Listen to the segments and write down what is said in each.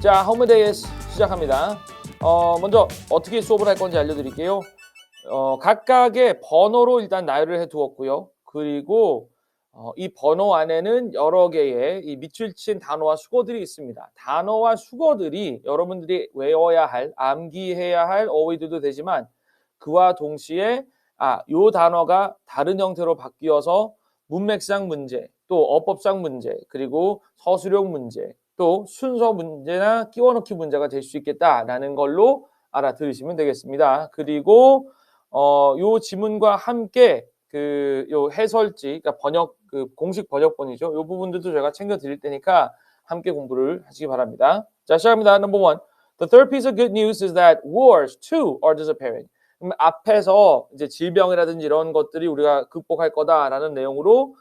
자, 홈데이에스 시작합니다. 먼저 어떻게 수업을 할 건지 알려드릴게요. 각각의 번호로 일단 나열을 해두었고요. 그리고 이 번호 안에는 여러 개의 이 밑줄 친 단어와 수거들이 있습니다. 단어와 수거들이 여러분들이 외워야 할, 암기해야 할 어휘들도 되지만 그와 동시에 요 단어가 다른 형태로 바뀌어서 문맥상 문제, 또 어법상 문제, 그리고 서술형 문제, 또 순서 문제나 끼워넣기 문제가 될 수 있겠다라는 걸로 알아들으시면 되겠습니다. 그리고 요 지문과 함께 요 해설지, 그러니까 번역, 공식 번역본이죠. 요 부분들도 제가 챙겨 드릴 테니까 함께 공부를 하시기 바랍니다. 자, 시작합니다. Number one. The third piece of good news is that wars too are disappearing. 그럼 앞에서 이제 질병이라든지 이런 것들이 우리가 극복할 거다라는 내용으로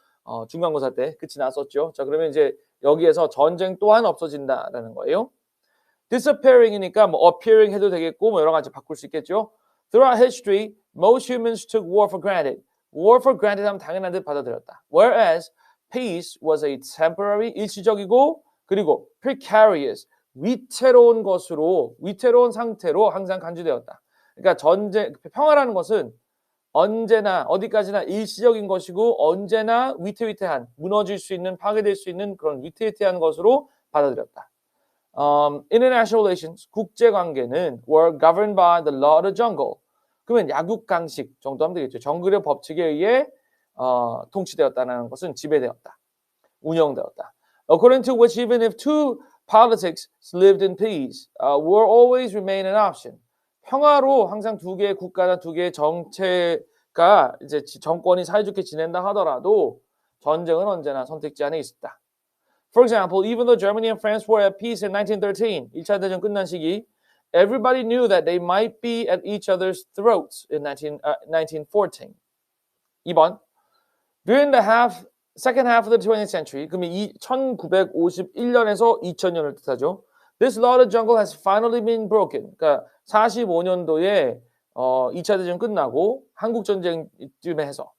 중간고사 때 끝이 났었죠. 자, 그러면 이제 여기에서 전쟁 또한 없어진다라는 거예요. disappearing이니까 뭐 appearing 해도 되겠고 뭐 여러 가지 바꿀 수 있겠죠. Throughout history, most humans took war for granted. War for granted 하면 당연한 듯 받아들였다. Whereas peace was a temporary, 일시적이고 그리고 precarious, 위태로운 상태로 항상 간주되었다. 그러니까 평화라는 것은 언제나 어디까지나 일시적인 것이고 언제나 위태위태한, 무너질 수 있는, 파괴될 수 있는 그런 위태위태한 것으로 받아들였다. International relations, 국제관계는 were governed by the law of the jungle. 그러면 약육강식 정도 하면 되겠죠. 정글의 법칙에 의해 통치되었다는 것은 지배되었다. 운영되었다. According to which even if two politics lived in peace, war always remain an option. 평화로 항상 두 개의 국가나 두 개의 정체가 이제 정권이 사이좋게 지낸다 하더라도 전쟁은 언제나 선택지 안에 있었다. For example, even though Germany and France were at peace in 1913, 1차 대전 끝난 시기, everybody knew that they might be at each other's throats in 1914. 2번, during the second half of the 20th century, 그러면 1951년에서 2000년을 뜻하죠. This law of the jungle has finally been broken. 그러니까 45년도에 2차 대전 끝나고 한국 전쟁쯤에 해서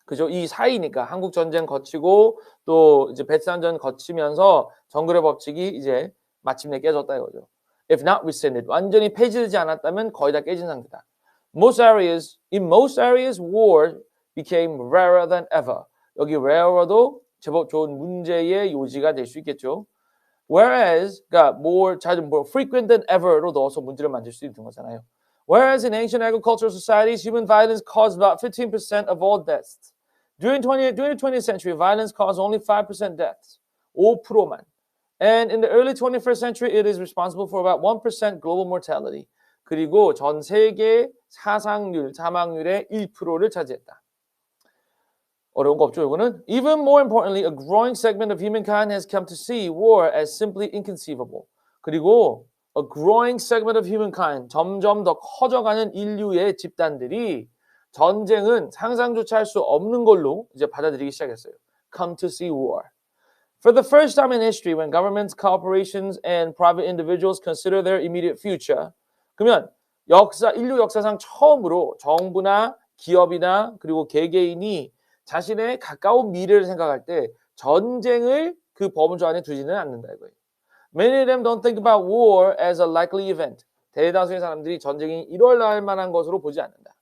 그죠? 이 사이니까 한국 전쟁 거치고 또 이제 베트남전 거치면서 정글의 법칙이 이제 마침내 깨졌다 이거죠. If not rescinded, 완전히 폐지되지 않았다면 거의 다 깨진 상태다. In most areas, war became rarer than ever. 여기 rare도 제법 좋은 문제의 요지가 될 수 있겠죠. Whereas, 그러니까 frequent than ever로 넣어서 문제를 만들 수 있는 거잖아요. Whereas in ancient agricultural societies, human violence caused about 15% of all deaths. During the 20th century, violence caused only 5% deaths, 5%만. And in the early 21st century, it is responsible for about 1% global mortality. 그리고 전 세계 사망률의 1%를 차지했다. 어려운 거 없죠, 이거는? Even more importantly, a growing segment of humankind has come to see war as simply inconceivable. 그리고 a growing segment of humankind, 점점 더 커져가는 인류의 집단들이 전쟁은 상상조차 할 수 없는 걸로 이제 받아들이기 시작했어요. Come to see war. For the first time in history, when governments, corporations, and private individuals consider their immediate future, 그러면 인류 역사상 처음으로 정부나 기업이나 그리고 개개인이 자신의 가까운 미래를 생각할 때 전쟁을 그 범주 안에 두지는 않는다 이거예요. Many of them don't think about war as a likely event. 대다수의 사람들이 전쟁이 일어날 만한 것으로 보지 않는다.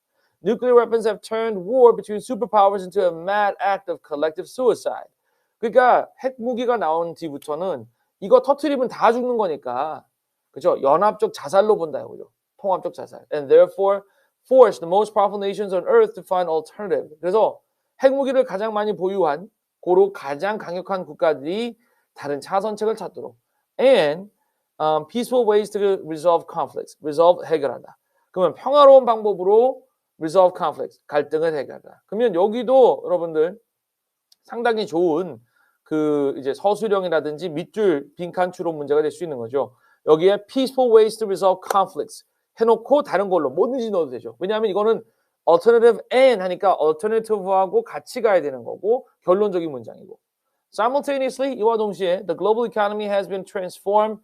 Nuclear weapons have turned war between superpowers into a mad act of collective suicide. 그러니까 핵무기가 나온 뒤부터는 이거 터트리면 다 죽는 거니까 그죠? 연합적 자살로 본다 이거죠. 통합적 자살. And therefore force the most powerful nations on earth to find alternative. 그래서 핵무기를 가장 많이 보유한 고로 가장 강력한 국가들이 다른 차선책을 찾도록 and peaceful ways to resolve conflicts, 해결한다. 그러면 평화로운 방법으로 resolve conflicts, 갈등을 해결한다. 그러면 여기도 여러분들 상당히 좋은 이제 서술형이라든지 밑줄 빈칸 추론 문제가 될 수 있는 거죠. 여기에 peaceful ways to resolve conflicts 해놓고 다른 걸로 뭐든지 넣어도 되죠. 왜냐하면 이거는 alternative and 하니까 alternative하고 같이 가야 되는 거고 결론적인 문장이고. Simultaneously, 이와 동시에 the global economy has been transformed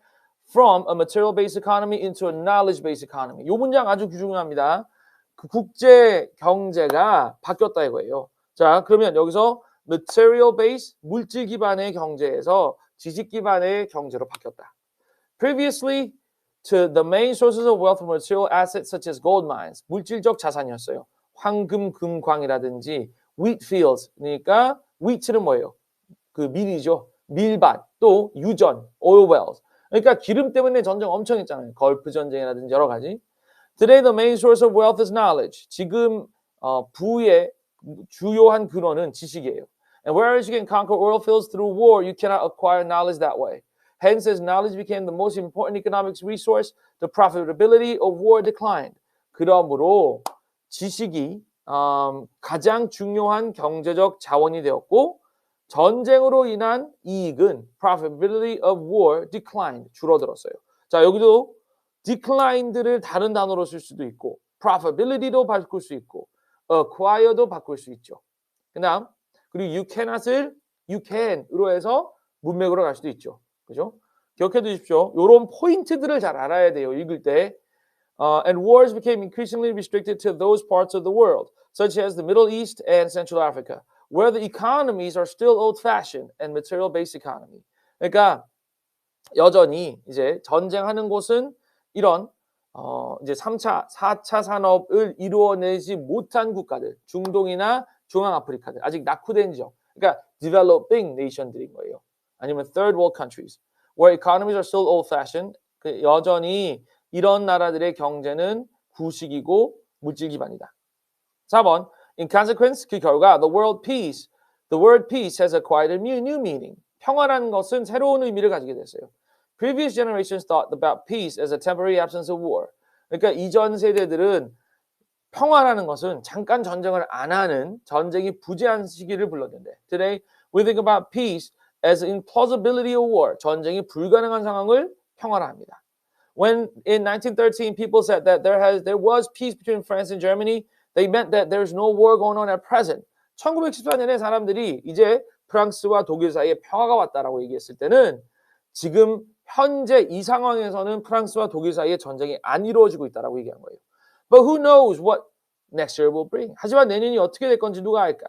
from a material-based economy into a knowledge-based economy. 이 문장 아주 중요합니다. 그 국제 경제가 바뀌었다 이거예요. 자, 그러면 여기서 material-based, 물질 기반의 경제에서 지식 기반의 경제로 바뀌었다. Previously to the main sources of wealth were material assets such as gold mines. 물질적 자산이었어요. 황금, 금, 광이라든지 wheat fields. 그러니까 wheat는 뭐예요? 그 밀이죠. 밀밭, 또 유전, oil wells. 그러니까 기름 때문에 전쟁 엄청 했잖아요. 걸프 전쟁이라든지 여러 가지. Today the main source of wealth is knowledge. 지금 부의 주요한 근원은 지식이에요. And whereas you can conquer oil fields through war, you cannot acquire knowledge that way. Hence, as knowledge became the most important economic resource, the profitability of war declined. 그러므로 지식이 가장 중요한 경제적 자원이 되었고 전쟁으로 인한 이익은 profitability of war declined. 줄어들었어요. 자, 여기도 declined를 다른 단어로 쓸 수도 있고 profitability도 바꿀 수 있고 acquire도 바꿀 수 있죠. 그다음 그리고 you cannot을 you can으로 해서 문맥으로 갈 수도 있죠. 그죠? 기억해 두십시오. 이런 포인트들을 잘 알아야 돼요. 읽을 때. And wars became increasingly restricted to those parts of the world, such as the Middle East and Central Africa, where the economies are still old-fashioned and material-based economy. 그러니까 여전히 이제 전쟁하는 곳은 이런 이제 3차, 4차 산업을 이루어내지 못한 국가들, 중동이나 중앙아프리카들, 아직 낙후된 지역, 그러니까 developing nation들인 거예요. 아니면 third world countries, where economies are still old-fashioned, 여전히 이런 나라들의 경제는 구식이고 물질 기반이다. 4번, in consequence, 그 결과 the word peace has acquired a new meaning. 평화라는 것은 새로운 의미를 가지게 됐어요. Previous generations thought about peace as a temporary absence of war. 그러니까 이전 세대들은 평화라는 것은 잠깐 전쟁을 안 하는 전쟁이 부재한 시기를 불렀는데 Today, we think about peace as implausibility of war. 전쟁이 불가능한 상황을 평화라 합니다. When in 1913 people said that there was peace between France and Germany, they meant that there's no war going on at present. 1914년에 사람들이 이제 프랑스와 독일 사이에 평화가 왔다라고 얘기했을 때는 지금 현재 이 상황에서는 프랑스와 독일 사이에 전쟁이 안 이루어지고 있다라고 얘기한 거예요. But who knows what next year will bring? 하지만 내년이 어떻게 될 건지 누가 알까?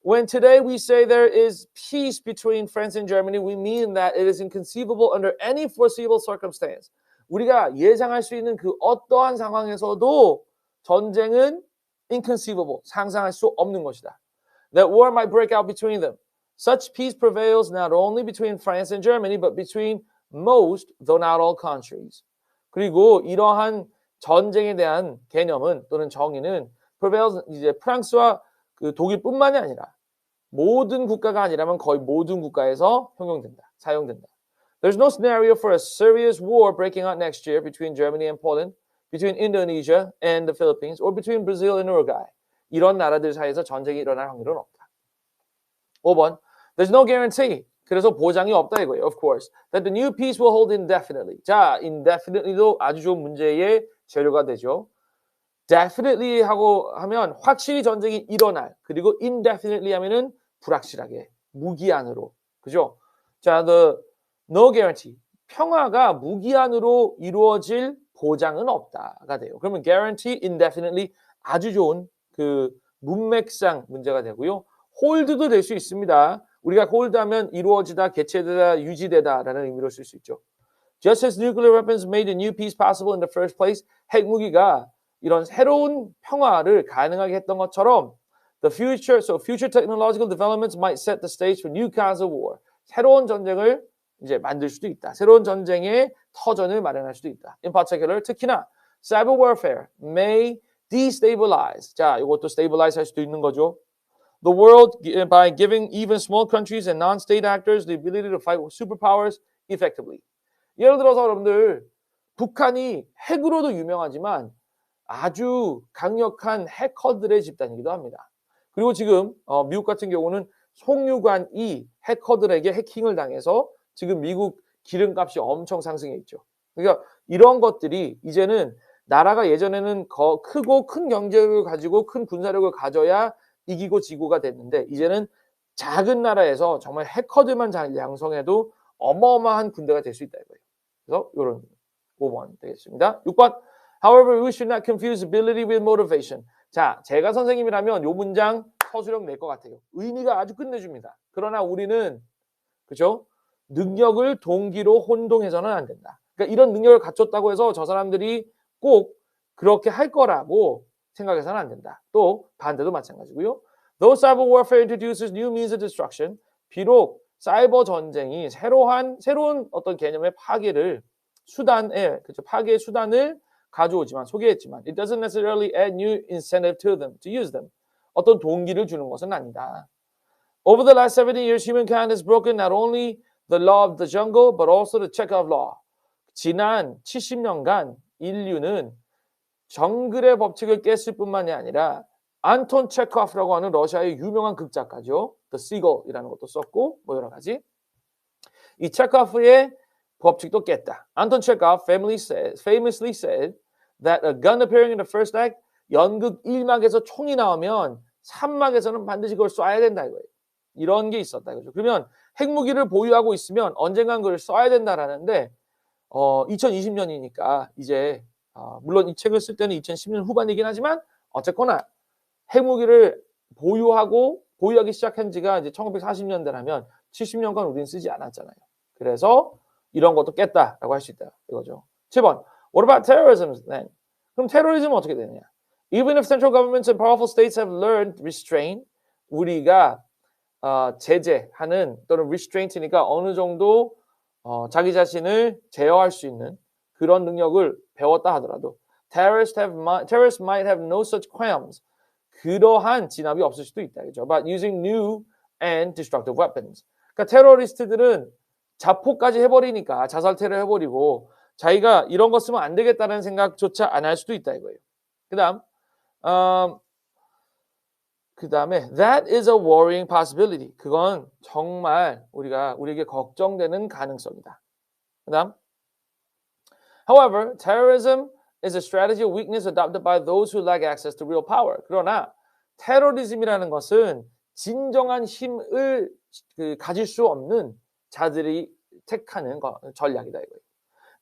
When today we say there is peace between France and Germany, we mean that it is inconceivable under any foreseeable circumstance. 우리가 예상할 수 있는 그 어떠한 상황에서도 전쟁은 inconceivable, 상상할 수 없는 것이다. That war might break out between them. Such peace prevails not only between France and Germany, but between most, though not all countries. 그리고 이러한 전쟁에 대한 개념은 또는 정의는 prevails 이제 프랑스와 그 독일뿐만이 아니라 모든 국가가 아니라면 거의 모든 국가에서 형용된다, 사용된다. There's no scenario for a serious war breaking out next year between Germany and Poland, between Indonesia and the Philippines, or between Brazil and Uruguay. 이런 나라들 사이에서 전쟁이 일어날 확률은 없다. 5번, there's no guarantee. 그래서 보장이 없다 이거예요. Of course, that the new peace will hold indefinitely. 자, indefinitely도 아주 좋은 문제의 재료가 되죠. definitely 하고 하면 확실히 전쟁이 일어날, 그리고 indefinitely 하면은 불확실하게, 무기한으로. 그죠? 자, the no guarantee. 평화가 무기한으로 이루어질 보장은 없다가 돼요. 그러면 guarantee, indefinitely 아주 좋은 그 문맥상 문제가 되고요. hold도 될 수 있습니다. 우리가 hold하면 이루어지다, 개최되다, 유지되다라는 의미로 쓸 수 있죠. Just as nuclear weapons made a new peace possible in the first place, 핵무기가 이런 새로운 평화를 가능하게 했던 것처럼 future technological developments might set the stage for new kinds of war. 새로운 전쟁을 이제 만들 수도 있다. 새로운 전쟁의 터전을 마련할 수도 있다. In particular, 특히나 cyber warfare may destabilize. 자, 이것도 stabilize 할 수도 있는 거죠. The world by giving even small countries and non-state actors the ability to fight with superpowers effectively. 예를 들어서 여러분들 북한이 핵으로도 유명하지만 아주 강력한 해커들의 집단이기도 합니다. 그리고 지금 미국 같은 경우는 송유관이 해커들에게 해킹을 당해서 지금 미국 기름값이 엄청 상승해 있죠. 그러니까 이런 것들이 이제는 나라가 예전에는 크고 큰 경제력을 가지고 큰 군사력을 가져야 이기고 지고가 됐는데 이제는 작은 나라에서 정말 해커들만 잘 양성해도 어마어마한 군대가 될 수 있다 이거예요. 그래서 이런 5번 되겠습니다. 6번. However, we should not confuse ability with motivation. 자, 제가 선생님이라면 이 문장 서술형 낼 것 같아요. 의미가 아주 끝내줍니다. 그러나 우리는 그죠? 능력을 동기로 혼동해서는 안 된다. 그러니까 이런 능력을 갖췄다고 해서 저 사람들이 꼭 그렇게 할 거라고 생각해서는 안 된다. 또 반대도 마찬가지고요. Though cyber warfare introduces new means of destruction, 비록 사이버 전쟁이 새로운 어떤 개념의 파괴의 수단을 가져오지만 소개했지만 it doesn't necessarily add new incentive to them to use them. 어떤 동기를 주는 것은 아니다. Over the last 70 years, humankind has broken not only the law of the jungle, but also the Chekhov law. 지난 70년간 인류는 정글의 법칙을 깼을 뿐만이 아니라 안톤 체코프라고 하는 러시아의 유명한 극작가죠. The Seagull이라는 것도 썼고 뭐 여러 가지. 이 체코프의 법칙도 깼다. 안톤 체코프 famously said that a gun appearing in the first act, 연극 1막에서 총이 나오면 3막에서는 반드시 그걸 쏴야 된다 이거예요. 이런 게 있었다 이거죠. 그러면 핵무기를 보유하고 있으면 언젠간 그걸 써야 된다라는데 2020년이니까 이제 물론 이 책을 쓸 때는 2010년 후반이긴 하지만 어쨌거나 핵무기를 보유하기 시작한 지가 이제 1940년대라면 70년간 우리는 쓰지 않았잖아요. 그래서 이런 것도 깼다라고 할 수 있다 이거죠. 7번. What about terrorism then? 그럼 테러리즘은 어떻게 되느냐? Even if central governments and powerful states have learned restraint, 우리가 제재하는 또는 restraint니까 어느 정도 자기 자신을 제어할 수 있는 그런 능력을 배웠다 하더라도 terrorists might have no such qualms. 그러한 진압이 없을 수도 있다. 그죠? About using new and destructive weapons. 그러니까 테러리스트들은 자포까지 해버리니까 자살 테러 해버리고 자기가 이런 거 쓰면 안 되겠다는 생각조차 안 할 수도 있다 이거예요. 그다음에 that is a worrying possibility. 그건 정말 우리에게 걱정되는 가능성이다. 그다음 However, terrorism is a strategy of weakness adopted by those who lack access to real power. 그러나 테러리즘이라는 것은 진정한 힘을 가질 수 없는 자들이 택하는 전략이다 이거예요.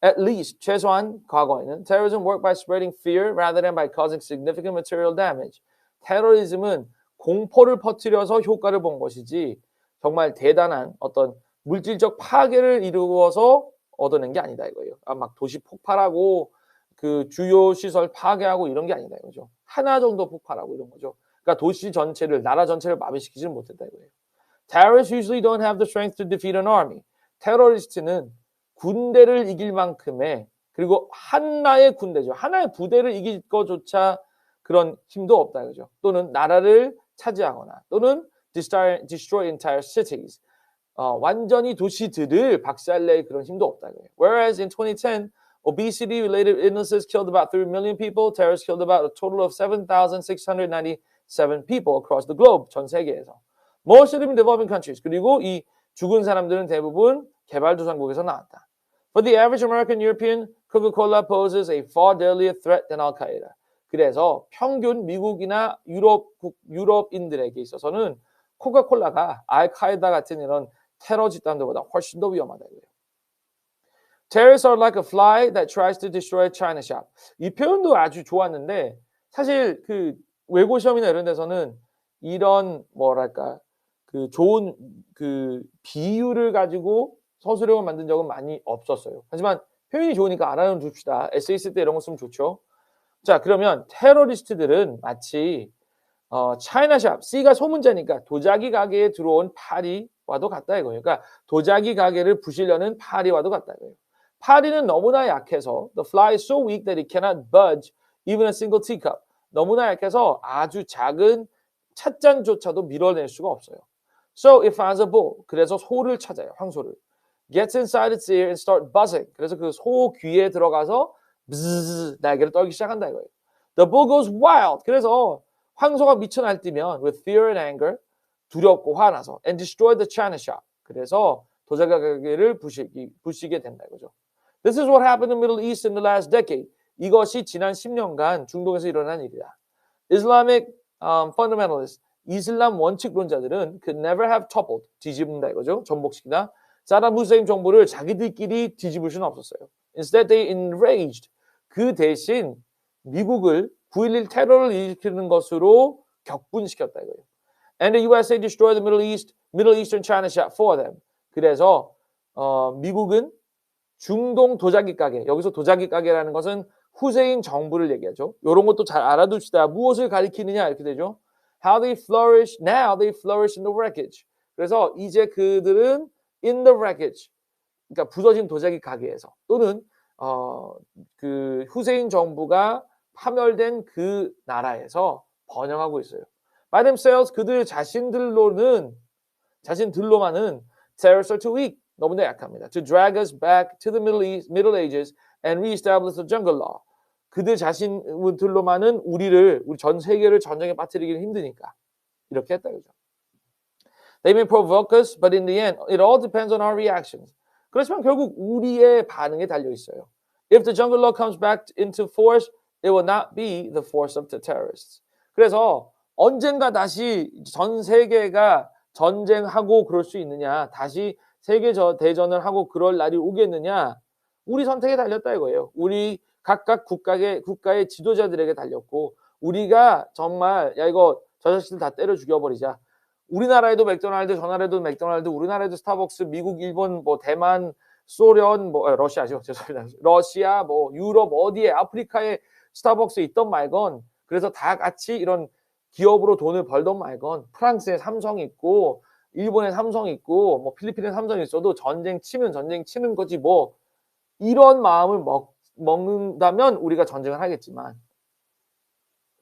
At least 최소한 과거에는 terrorism worked by spreading fear rather than by causing significant material damage. 테러리즘은 공포를 퍼뜨려서 효과를 본 것이지 정말 대단한 어떤 물질적 파괴를 이루어서 얻어낸 게 아니다 이거예요. 막 도시 폭발하고 그 주요 시설 파괴하고 이런 게 아니다 이거죠. 하나 정도 폭발하고 이런 거죠. 그러니까 도시 전체를 나라 전체를 마비시키지는 못했다 이거예요. Terrorists usually don't have the strength to defeat an army. 테러리스트는 군대를 이길 만큼의 그리고 하나의 군대죠. 하나의 부대를 이길 것조차 그런 힘도 없다 이거죠. 또는 나라를 차지하거나 또는 destroy entire cities. 완전히 도시들을 박살낼 그런 힘도 없다 이거예요. Whereas in 2010, obesity-related illnesses killed about 3 million people. Terrorists killed about a total of 7,697 people across the globe. 전 세계에서. Most of them in developing countries. 그리고 이 죽은 사람들은 대부분 개발도상국에서 나왔다. For the average American European, Coca-Cola poses a far deadlier threat than Al-Qaeda. 그래서 평균 미국이나 유럽인들에게 있어서는 코카콜라가 알카에다 같은 이런 테러 집단들보다 훨씬 더 위험하다 이거예요. Terrorists are like a fly that tries to destroy a china shop. 이 표현도 아주 좋았는데 사실 그 외고 시험이나 이런 데서는 이런 뭐랄까 그 좋은 그 비유를 가지고 서술형을 만든 적은 많이 없었어요. 하지만 표현이 좋으니까 알아는 둡시다. 에세이 쓸 때 이런 거 쓰면 좋죠. 자, 그러면 테러리스트들은 마치 차이나샵, C가 소문자니까 도자기 가게에 들어온 파리와도 같다 이거예요. 그러니까 도자기 가게를 부시려는 파리와도 같다 이거예요. 파리는 너무나 약해서 the fly is so weak that it cannot budge even a single teacup. 너무나 약해서 아주 작은 찻잔조차도 밀어낼 수가 없어요. So it finds a bull. 그래서 소를 찾아요. 황소를. Gets inside its ear and start buzzing. 그래서 그 소 귀에 들어가서 bzzz 날개를 떨기 시작한다 이거예요. The bull goes wild. 그래서 황소가 미쳐 날뛰면 with fear and anger 두렵고 화나서 and destroy the china shop. 그래서 도자기 가게를 부시게 된다 이거죠. This is what happened in the Middle East in the last decade. 이것이 지난 10년간 중동에서 일어난 일이다. Islamic fundamentalists, 이슬람 원칙론자들은 could never have toppled, 뒤집는다 이거죠. 전복시키다. 사담 후세인 정부를 자기들끼리 뒤집을 수는 없었어요. Instead they enraged. 그 대신 미국을 9.11 테러를 일으키는 것으로 격분시켰다 이거예요. And the USA destroyed the Middle Eastern China shop for them. 그래서 미국은 중동 도자기 가게, 여기서 도자기 가게라는 것은 후세인 정부를 얘기하죠. 요런 것도 잘 알아둡시다. 무엇을 가리키느냐 이렇게 되죠. How they flourish, now they flourish in the wreckage. 그래서 이제 그들은 in the wreckage, 그러니까 부서진 도자기 가게에서 또는 그 후세인 정부가 파멸된 그 나라에서 번영하고 있어요. By themselves, 그들 자신들로만은 terrorists are too weak. 너무나 약합니다. To drag us back to the Middle Ages and reestablish the jungle law. 그들 자신들로만은 우리 전 세계를 전쟁에 빠뜨리기는 힘드니까 이렇게 했다 그죠. They may provoke us, but in the end, it all depends on our reactions. 그렇지만 결국 우리의 반응에 달려 있어요. If the jungle law comes back into force, it will not be the force of the terrorists. 그래서 언젠가 다시 전 세계가 전쟁하고 그럴 수 있느냐, 다시 세계 대전을 하고 그럴 날이 오겠느냐, 우리 선택에 달렸다 이거예요. 우리 각각 국가의 지도자들에게 달렸고, 우리가 정말 야 이거 저 자식들 다 때려 죽여버리자. 우리나라에도 맥도날드, 저 나라에도 맥도날드, 우리나라에도 스타벅스, 미국, 일본, 뭐 대만, 소련, 뭐 러시아죠. 죄송합니다. 러시아, 뭐 유럽 어디에 아프리카에 스타벅스 있던 말건, 그래서 다 같이 이런 기업으로 돈을 벌던 말건, 프랑스에 삼성 있고, 일본에 삼성 있고, 뭐 필리핀에 삼성 있어도 전쟁 치면 전쟁 치는 거지 뭐 이런 마음을 먹는다면 우리가 전쟁을 하겠지만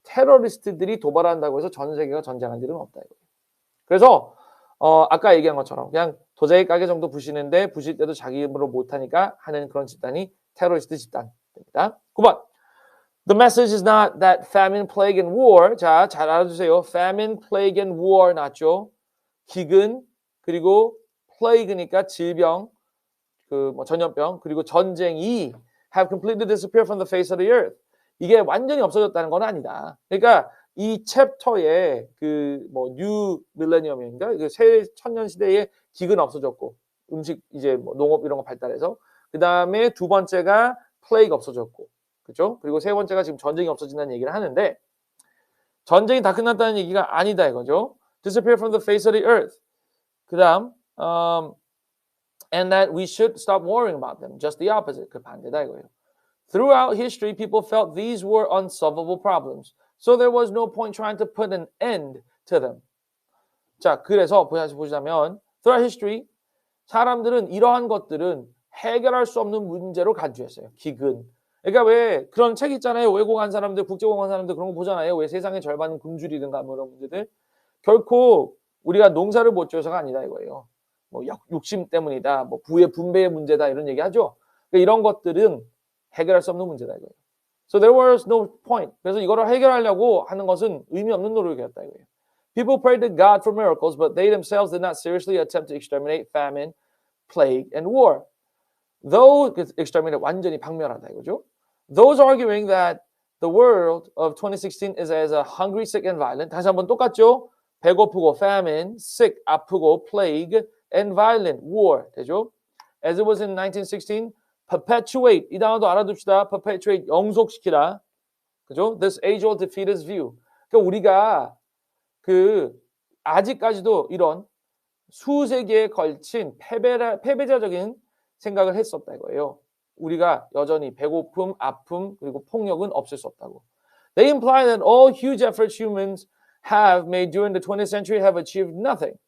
테러리스트들이 도발한다고 해서 전 세계가 전쟁할 일은 없다 이거예요. 그래서 아까 얘기한 것처럼 그냥 도자기 가게 정도 부시는데 부실 때도 자기 힘으로 못하니까 하는 그런 집단이 테러리스트 집단입니다. 9번. The message is not that famine, plague, and war. 자, 잘 알아두세요. Famine, plague, and war 나죠. 기근, 그리고 plague니까 질병, 뭐 전염병, 그리고 전쟁이 have completely disappeared from the face of the earth. 이게 완전히 없어졌다는 건 아니다. 그러니까 이 챕터에 뉴 밀레니엄인가 새 천년 시대에 기근 없어졌고 음식 이제 뭐 농업 이런 거 발달해서 그 다음에 두 번째가 플레이가 없어졌고 그렇죠? 그리고 세 번째가 지금 전쟁이 없어진다는 얘기를 하는데 전쟁이 다 끝났다는 얘기가 아니다 이거죠. Disappear from the face of the earth. 그다음 and that we should stop worrying about them. Just the opposite. 그 반대다 이거예요. Throughout history, people felt these were unsolvable problems. So there was no point trying to put an end to them. 자, 그래서 보시자면 throughout history, 사람들은 이러한 것들은 해결할 수 없는 문제로 간주했어요. 기근. 그러니까 왜 그런 책 있잖아요. 외국 간 사람들, 국제공항 간 사람들 그런 거 보잖아요. 왜 세상의 절반은 굶주리든가 뭐 이런 문제들. 결코 우리가 농사를 못 지어서가 아니다 이거예요. 뭐 욕심 때문이다. 뭐 부의 분배의 문제다 이런 얘기하죠. 그러니까 이런 것들은 해결할 수 없는 문제다 이거예요. So there was no point. 그래서 이거를 해결하려고 하는 것은 의미 없는 노력이었다 이거예요. People prayed to God for miracles, but they themselves did not seriously attempt to exterminate famine, plague, and war. Though exterminate 완전히 박멸하다 이거죠. Those arguing that the world of 2016 is as a hungry, sick, and violent. 다시 한번 똑같죠. 배고프고 famine, sick, 아프고 plague, and violent, war 되죠. As it was in 1916. perpetuate 이 단어도 알아둡시다. perpetuate 영속시키다. 그죠? This age-old defeatist view. 그러니까 우리가 아직까지도 이런 수세기에 걸친 패배자적인 생각을 했었다 이거예요. 우리가 여전히 배고픔, 아픔, 그리고 폭력은 없을 수 없다고. They imply that all huge efforts humans have made during the 20th century have achieved nothing.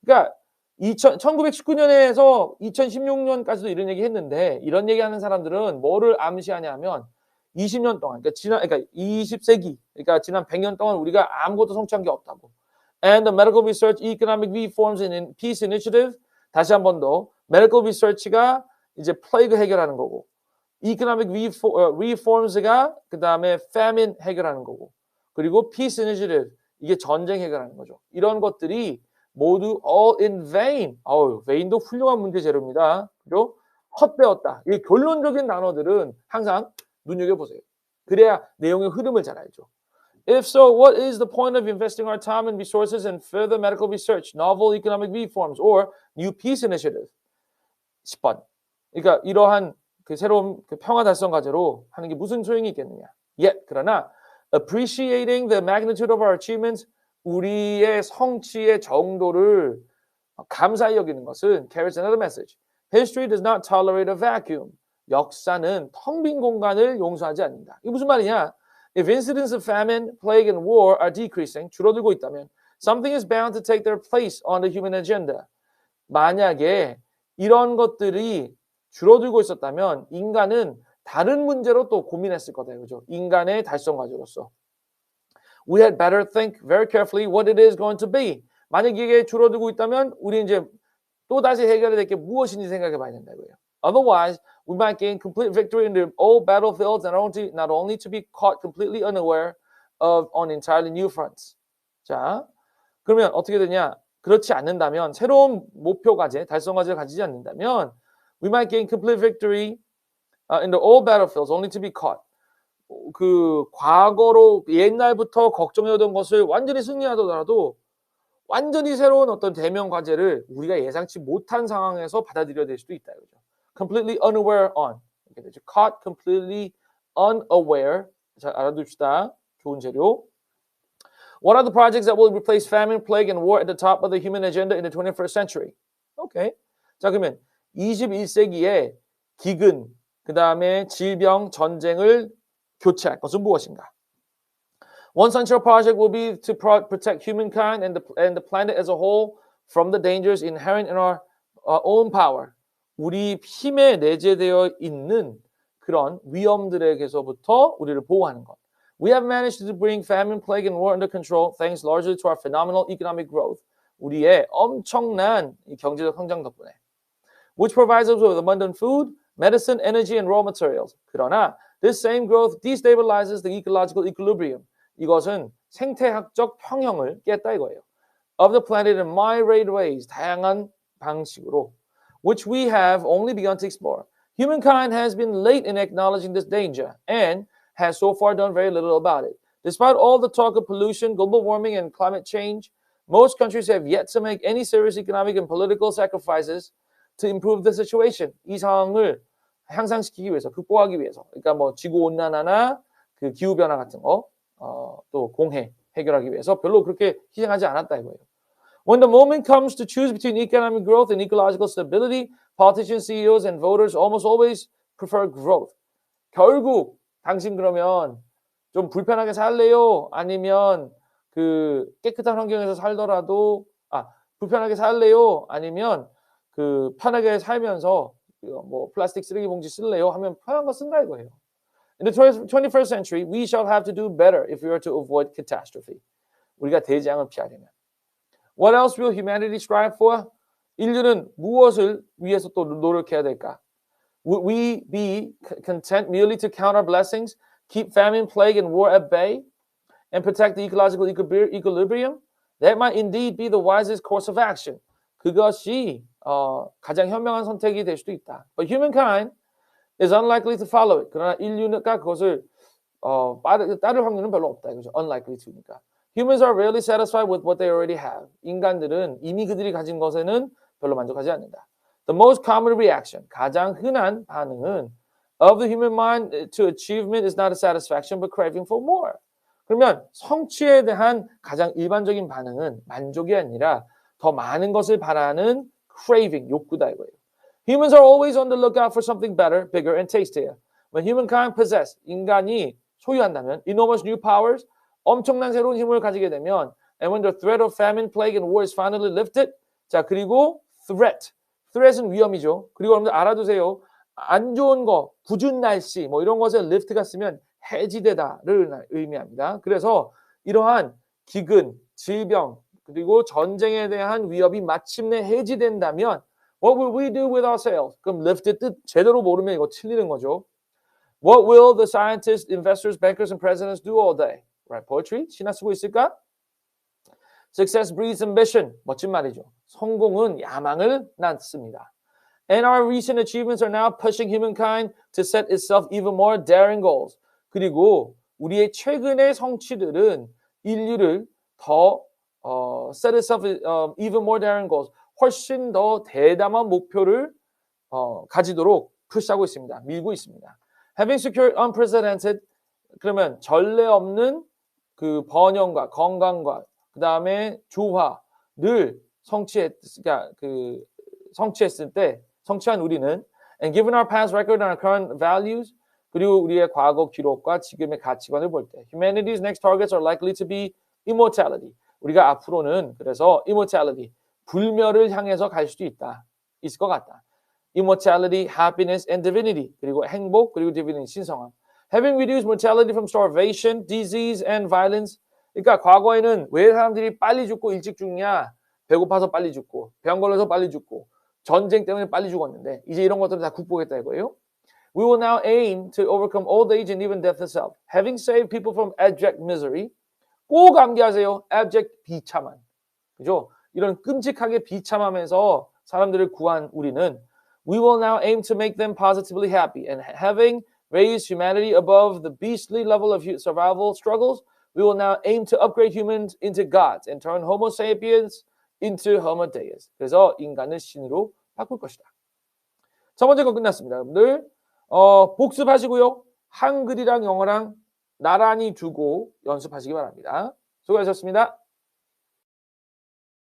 그러니까 1919년에서 2016년까지도 이런 얘기 했는데 이런 얘기하는 사람들은 뭐를 암시하냐면 20년 동안 그러니까 20세기 그러니까 지난 100년 동안 우리가 아무것도 성취한 게 없다고. And the medical research, economic reforms and peace initiative 다시 한 번 더 medical research가 이제 플레이그 해결하는 거고 economic reforms가 그다음에 famine 해결하는 거고 그리고 peace initiative 이게 전쟁 해결하는 거죠. 이런 것들이 모두 all in vain. vain도 훌륭한 문제 재료입니다. 그죠? 헛되었다. 이 결론적인 단어들은 항상 눈여겨보세요. 그래야 내용의 흐름을 잘 알죠. If so, what is the point of investing our time and resources in further medical research, novel economic reforms, or new peace initiative? 10번. 그러니까 이러한 새로운 평화 달성 과제로 하는 게 무슨 소용이 있겠느냐. Yet, 그러나 appreciating the magnitude of our achievements 우리의 성취의 정도를 감사히 여기는 것은 carries another message. History does not tolerate a vacuum. 역사는 텅 빈 공간을 용서하지 않는다. 이게 무슨 말이냐? If incidents of famine, plague, and war are decreasing, 줄어들고 있다면 something is bound to take their place on the human agenda. 만약에 이런 것들이 줄어들고 있었다면 인간은 다른 문제로 또 고민했을 거다. 그죠? 인간의 달성 과제로서. We had better think very carefully what it is going to be. 만약 이게 줄어들고 있다면 우리 이제 또 다시 해결해야 될 게 무엇인지 생각해 봐야 된다고요. Otherwise, we might gain complete victory in the old battlefields not only to be caught completely unaware of on entirely new fronts. 자, 그러면 어떻게 되냐? 그렇지 않는다면 새로운 목표 과제, 달성 과제를 가지지 않는다면 we might gain complete victory in the old battlefields only to be caught. 그 과거로 옛날부터 걱정해오던 것을 완전히 승리하더라도 완전히 새로운 어떤 대면 과제를 우리가 예상치 못한 상황에서 받아들여야 될 수도 있다. 그죠? Completely unaware on. 이렇게 되죠. Caught completely unaware. 자, 알아둡시다. 좋은 재료. What are the projects that will replace famine, plague, and war at the top of the human agenda in the 21st century? Okay. 자, 그러면 21세기에 기근, 그 다음에 질병, 전쟁을 교체할 것은 무엇인가? One central project will be to protect humankind and the planet as a whole from the dangers inherent in our own power. 우리 힘에 내재되어 있는 그런 위험들에게서부터 우리를 보호하는 것. We have managed to bring famine, plague, and war under control thanks largely to our phenomenal economic growth. 우리의 엄청난 경제적 성장 덕분에. Which provides us with abundant food, medicine, energy, and raw materials. 그러나 this same growth destabilizes the ecological equilibrium. 이것은 생태학적 평형을 깼다 이거예요. Of the planet in myriad ways, 다양한 방식으로, which we have only begun to explore. Humankind has been late in acknowledging this danger and has so far done very little about it. Despite all the talk of pollution, global warming, and climate change, most countries have yet to make any serious economic and political sacrifices to improve the situation. 이 상황을 향상시키기 위해서, 극복하기 위해서. 그러니까 뭐 지구 온난화나 그 기후 변화 같은 거, 또 공해 해결하기 위해서 별로 그렇게 희생하지 않았다 이거예요. When the moment comes to choose between economic growth and ecological stability, politicians, CEOs, and voters almost always prefer growth. 결국 당신 그러면 좀 불편하게 살래요? 아니면 그 깨끗한 환경에서 살더라도 불편하게 살래요? 아니면 그 편하게 살면서 뭐 플라스틱 쓰레기 봉지 쓸래요? 하면 편한 거 쓴다 이거예요. In the 21st century, we shall have to do better if we are to avoid catastrophe. 우리가 대재앙을 피하려면. What else will humanity strive for? 인류는 무엇을 위해서 또 노력해야 될까? Would we be content merely to count our blessings, keep famine, plague, and war at bay, and protect the ecological equilibrium? That might indeed be the wisest course of action. 그것이 가장 현명한 선택이 될 수도 있다. But humankind is unlikely to follow it. 그러나 인류가 그것을 따를 확률은 별로 없다. 그죠? Unlikely to니까. Humans are rarely satisfied with what they already have. 인간들은 이미 그들이 가진 것에는 별로 만족하지 않는다. The most common reaction, 가장 흔한 반응은 of the human mind to achievement is not a satisfaction but craving for more. 그러면 성취에 대한 가장 일반적인 반응은 만족이 아니라 더 많은 것을 바라는 craving, 욕구다 이거예요. Humans are always on the lookout for something better, bigger, and tastier. When humankind possess, 인간이 소유한다면 enormous new powers, 엄청난 새로운 힘을 가지게 되면 and when the threat of famine, plague, and war is finally lifted, 자 그리고 threat은 위험이죠. 그리고 여러분들 알아두세요. 안 좋은 거, 궂은 날씨 뭐 이런 것에 lift가 쓰면 해지되다를 의미합니다. 그래서 이러한 기근, 질병 그리고 전쟁에 대한 위협이 마침내 해지된다면 What will we do with ourselves? 그럼 lift의 뜻 제대로 모르면 이거 틀리는 거죠. What will the scientists, investors, bankers, and presidents do all day? Right, poetry? 시나 쓰고 있을까? Success breeds ambition. 멋진 말이죠. 성공은 야망을 낳습니다. And our recent achievements are now pushing humankind to set itself even more daring goals. 그리고 우리의 최근의 성취들은 인류를 더 set itself even more daring goals. 훨씬 더 대담한 목표를 가지도록 푸시하고 있습니다. 밀고 있습니다. Having secured unprecedented 그러면 전례 없는 그 번영과 건강과 그 다음에 조화를 성취했을 때 성취한 우리는 and given our past record and our current values 그리고 우리의 과거 기록과 지금의 가치관을 볼 때 humanity's next targets are likely to be immortality. 우리가 앞으로는 그래서 immortality, 불멸을 향해서 갈 수도 있다. 있을 것 같다. immortality, happiness, and divinity. 그리고 행복, 그리고 divinity, 신성함. Having reduced mortality from starvation, disease, and violence. 그러니까 과거에는 왜 사람들이 빨리 죽고 일찍 죽냐? 배고파서 빨리 죽고, 병 걸려서 빨리 죽고, 전쟁 때문에 빨리 죽었는데 이제 이런 것들을 다 극복했다 이거예요. We will now aim to overcome old age and even death itself. Having saved people from abject misery. 꼭 암기하세요. abject, 비참한. 그죠? 이런 끔찍하게 비참함에서 사람들을 구한 우리는 we will now aim to make them positively happy. And having raised humanity above the beastly level of survival struggles, we will now aim to upgrade humans into gods and turn Homo sapiens into Homo Deus. 그래서 인간을 신으로 바꿀 것이다. 첫 번째 거 끝났습니다. 여러분들 복습하시고요. 한글이랑 영어랑 나란히 두고 연습하시기 바랍니다. 수고하셨습니다.